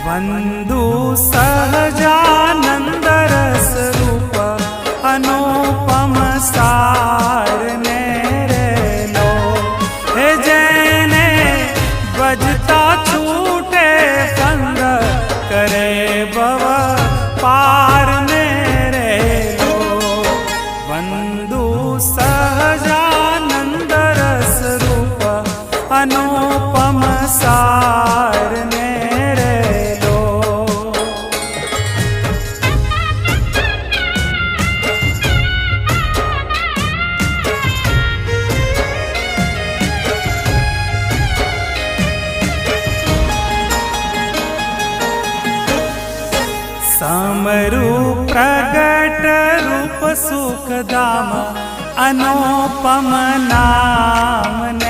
वंदु सहजानंद रस रूप अनुपम सार ने रेलो। हे जैने बजता छूटे फंद करे भव पार मेरे लो। वंदु सहजानंद रस रूप अनुपम सार ने रेलो। समरू प्रगट रूप सुखदाम अनुपम नाम ने